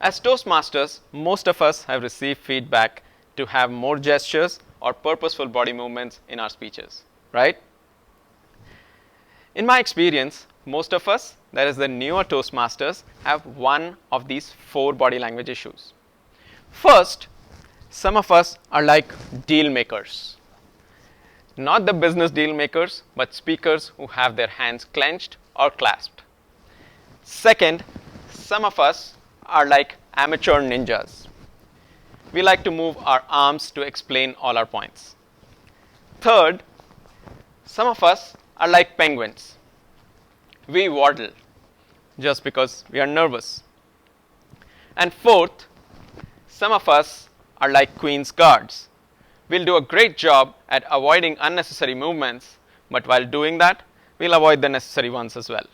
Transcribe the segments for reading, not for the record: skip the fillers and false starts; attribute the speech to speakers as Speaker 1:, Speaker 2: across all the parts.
Speaker 1: As Toastmasters, most of us have received feedback to have more gestures or purposeful body movements in our speeches, right? In my experience, most of us, that is the newer Toastmasters, have one of these 4 body language issues. First, some of us are like deal makers. Not the business deal makers, but speakers who have their hands clenched or clasped. Second, some of us are like amateur ninjas. We like to move our arms to explain all our points. Third, some of us are like penguins. We waddle just because we are nervous. And fourth, some of us are like Queen's guards. We'll do a great job at avoiding unnecessary movements, but while doing that, we'll avoid the necessary ones as well.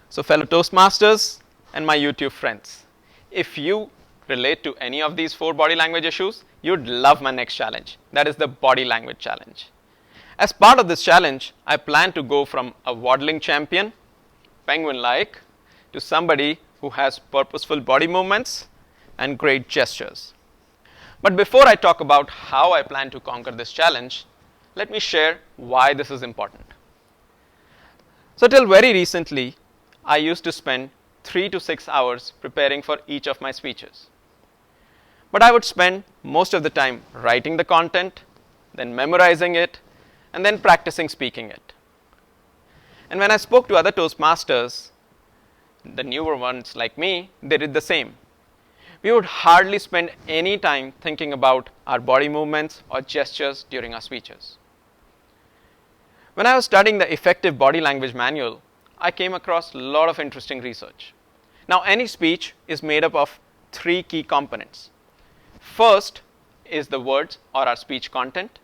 Speaker 1: So fellow Toastmasters and my YouTube friends, if you relate to any of these 4 body language issues, you'd love my next challenge. That is the body language challenge. As part of this challenge, I plan to go from a waddling champion, penguin-like, to somebody who has purposeful body movements and great gestures. But before I talk about how I plan to conquer this challenge, let me share why this is important. So till very recently, I used to spend 3 to 6 hours preparing for each of my speeches. But I would spend most of the time writing the content, then memorizing it, and then practicing speaking it. And when I spoke to other Toastmasters, the newer ones like me, they did the same. We would hardly spend any time thinking about our body movements or gestures during our speeches. When I was studying the Effective Body Language Manual, I came across a lot of interesting research. Now, any speech is made up of 3 key components. First is the words or our speech content.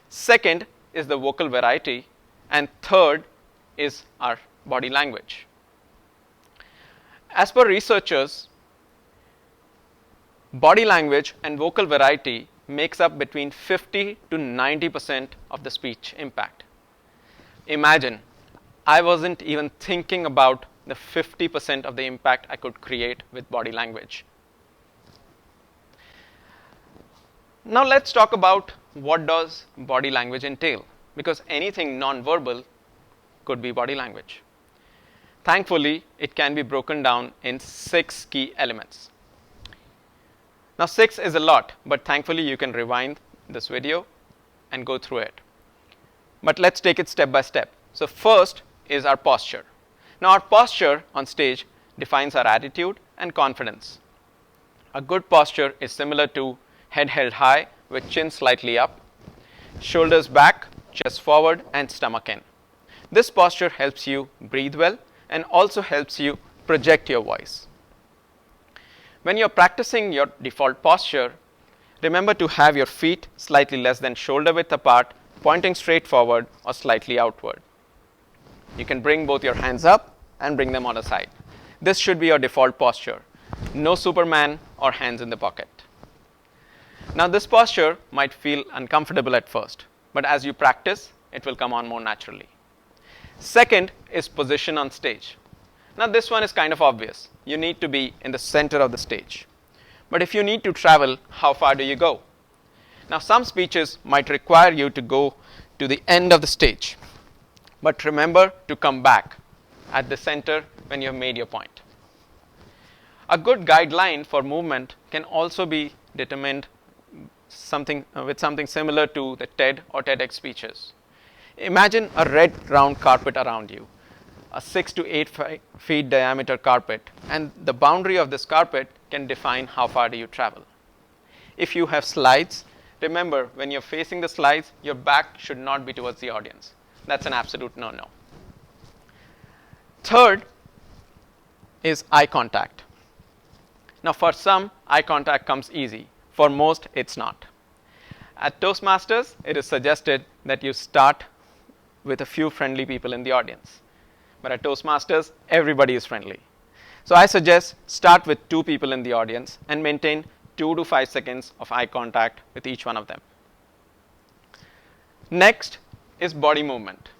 Speaker 1: Second is the vocal variety. And third is our body language. As per researchers, body language and vocal variety makes up between 50 to 90% of the speech impact. Imagine, I wasn't even thinking about the 50% of the impact I could create with body language. Now let's talk about what does body language entail, because anything non-verbal could be body language. Thankfully, it can be broken down in 6 key elements. Now 6 is a lot, but thankfully you can rewind this video and go through it. But let's take it step by step. So first is our posture. Now our posture on stage defines our attitude and confidence. A good posture is similar to head held high with chin slightly up, shoulders back, chest forward, and stomach in. This posture helps you breathe well and also helps you project your voice. When you're practicing your default posture, remember to have your feet slightly less than shoulder width apart, pointing straight forward or slightly outward. You can bring both your hands up and bring them on the side. This should be your default posture. No Superman or hands in the pocket. Now this posture might feel uncomfortable at first, but as you practice, it will come on more naturally. Second is position on stage. Now this one is kind of obvious. You need to be in the center of the stage. But if you need to travel, how far do you go? Now some speeches might require you to go to the end of the stage. But remember to come back at the center when you have made your point. A good guideline for movement can also be determined with something similar to the TED or TEDx speeches. Imagine a red round carpet around you, a 6 to 8 feet diameter carpet, and the boundary of this carpet can define how far do you travel. If you have slides, remember when you're facing the slides, your back should not be towards the audience. That's an absolute no-no. Third is eye contact. Now for some, eye contact comes easy. For most, it's not. At Toastmasters, it is suggested that you start with a few friendly people in the audience. But at Toastmasters, everybody is friendly. So I suggest start with 2 people in the audience and maintain 2 to 5 seconds of eye contact with each one of them. Next is body movement.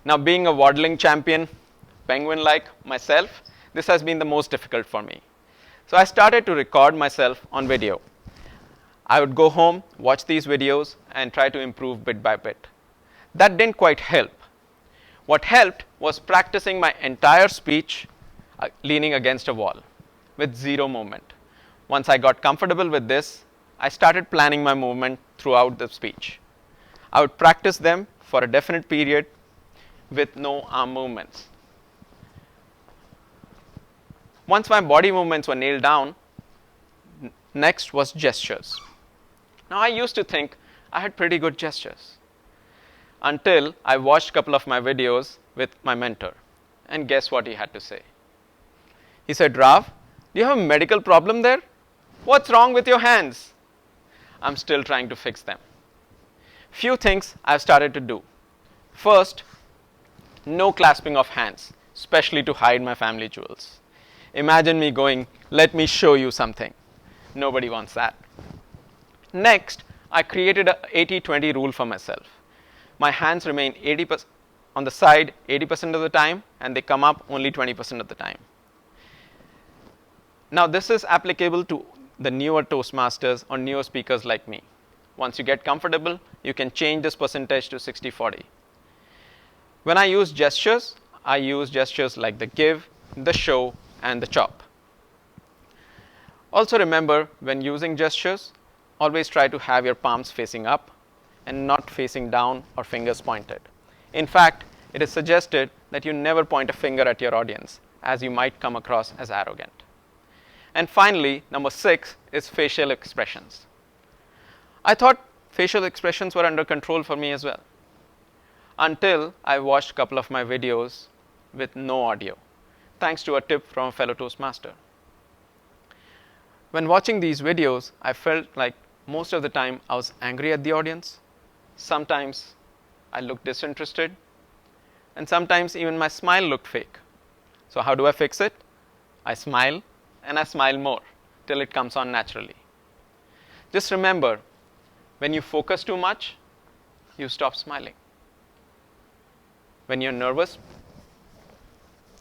Speaker 1: Now being a waddling champion, penguin-like myself, this has been the most difficult for me. So I started to record myself on video. I would go home, watch these videos, and try to improve bit by bit. That didn't quite help. What helped was practicing my entire speech leaning against a wall with zero movement. Once I got comfortable with this, I started planning my movement throughout the speech. I would practice them for a definite period with no arm movements. Once my body movements were nailed down, next was gestures. Now I used to think I had pretty good gestures until I watched a couple of my videos with my mentor. And guess what he had to say? He said, Rav, do you have a medical problem there? What's wrong with your hands? I'm still trying to fix them. Few things I've started to do. First, no clasping of hands, especially to hide my family jewels. Imagine me going, let me show you something. Nobody wants that. Next, I created an 80-20 rule for myself. My hands remain 80% on the side 80% of the time, and they come up only 20% of the time. Now this is applicable to the newer Toastmasters or newer speakers like me. Once you get comfortable, you can change this percentage to 60-40. When I use gestures like the give, the show, and the chop. Also remember, when using gestures, always try to have your palms facing up and not facing down or fingers pointed. In fact, it is suggested that you never point a finger at your audience, as you might come across as arrogant. And finally, number 6 is facial expressions. I thought facial expressions were under control for me as well, until I watched a couple of my videos with no audio, thanks to a tip from a fellow Toastmaster. When watching these videos, I felt like most of the time I was angry at the audience. Sometimes I looked disinterested, and sometimes even my smile looked fake. So how do I fix it? I smile, and I smile more till it comes on naturally. Just remember, when you focus too much, you stop smiling. When you're nervous,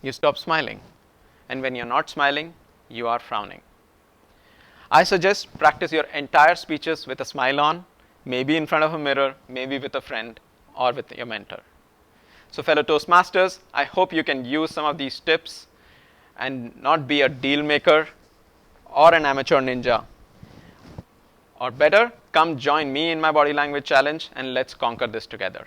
Speaker 1: you stop smiling. And when you're not smiling, you are frowning. I suggest practice your entire speeches with a smile on, maybe in front of a mirror, maybe with a friend or with your mentor. So fellow Toastmasters, I hope you can use some of these tips and not be a deal maker or an amateur ninja. Or better, come join me in my body language challenge and let's conquer this together.